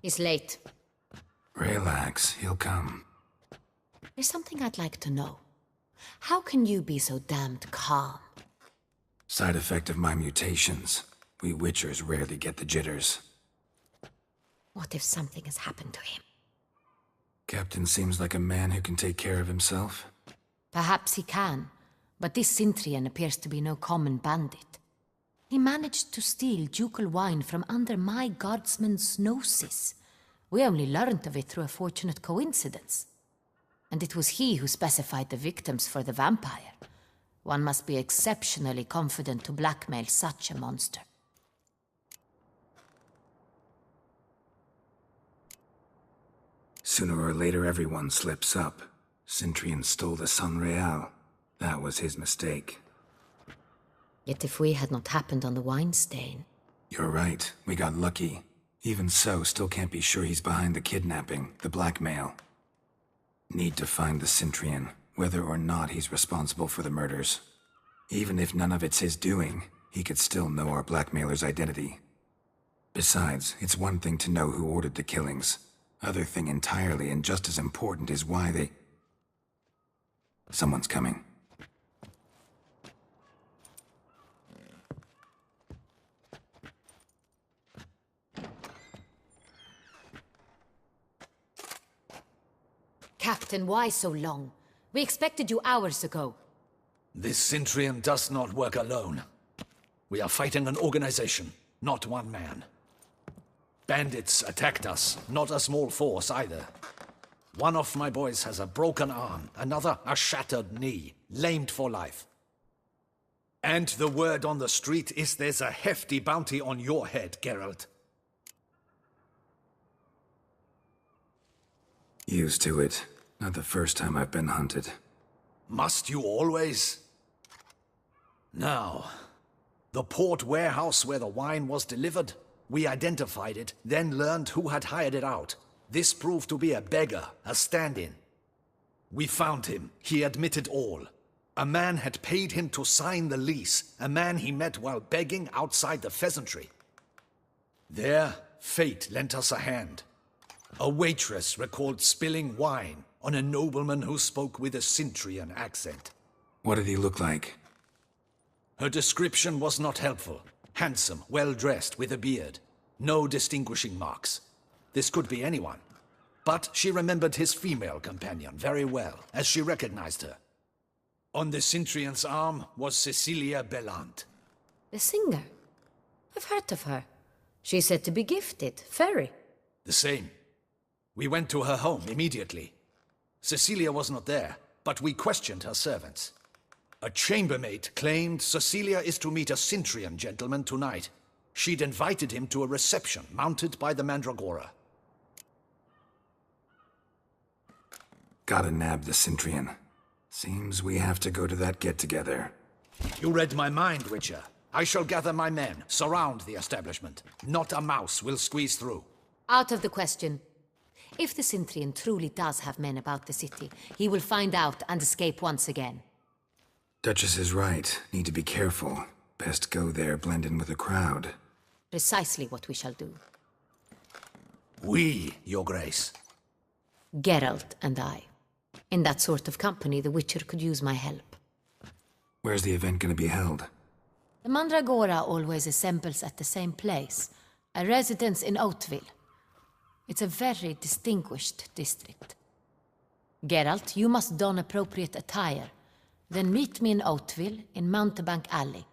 He's late. Relax, he'll come. There's something I'd like to know. How can you be so damned calm? Side effect of my mutations. We Witchers rarely get the jitters. What if something has happened to him? Captain seems like a man who can take care of himself. Perhaps he can, but this Cintrian appears to be no common bandit. He managed to steal ducal wine from under my guardsman's noses. We only learned of it through a fortunate coincidence. And it was he who specified the victims for the vampire. One must be exceptionally confident to blackmail such a monster. Sooner or later, everyone slips up. Cintrian stole the Sanreal. That was his mistake. Yet if we had not happened on the wine stain... You're right, we got lucky. Even so, still can't be sure he's behind the kidnapping, the blackmail. Need to find the Cintrian, whether or not he's responsible for the murders. Even if none of it's his doing, he could still know our blackmailer's identity. Besides, it's one thing to know who ordered the killings. Other thing entirely, and just as important, is why they... Someone's coming. Captain, why so long? We expected you hours ago. This Cintrian does not work alone. We are fighting an organization, not one man. Bandits attacked us, not a small force either. One of my boys has a broken arm, another a shattered knee, lamed for life. And the word on the street is there's a hefty bounty on your head, Geralt. Used to it. Not the first time I've been hunted. Must you always? Now, the port warehouse where the wine was delivered, we identified it, then learned who had hired it out. This proved to be a beggar, a stand-in. We found him. He admitted all. A man had paid him to sign the lease, a man he met while begging outside the pheasantry. There, fate lent us a hand. A waitress recalled spilling wine on a nobleman who spoke with a Cintrian accent. What did he look like? Her description was not helpful. Handsome, well-dressed, with a beard. No distinguishing marks. This could be anyone. But she remembered his female companion very well, as she recognized her. On the Cintrian's arm was Cecilia Bellant. The singer? I've heard of her. She's said to be gifted, fairy. The same. We went to her home immediately. Cecilia was not there, but we questioned her servants. A chambermaid claimed Cecilia is to meet a Cintrian gentleman tonight. She'd invited him to a reception mounted by the Mandragora. Gotta nab the Cintrian. Seems we have to go to that get-together. You read my mind, Witcher. I shall gather my men, surround the establishment. Not a mouse will squeeze through. Out of the question. If the Cintrian truly does have men about the city, he will find out and escape once again. Duchess is right. Need to be careful. Best go there, blend in with the crowd. Precisely what we shall do. We, Your Grace. Geralt and I. In that sort of company, the Witcher could use my help. Where's the event gonna be held? The Mandragora always assembles at the same place, a residence in Oatville. It's a very distinguished district. Geralt, you must don appropriate attire. Then meet me in Oatville, in Mountebank Alley.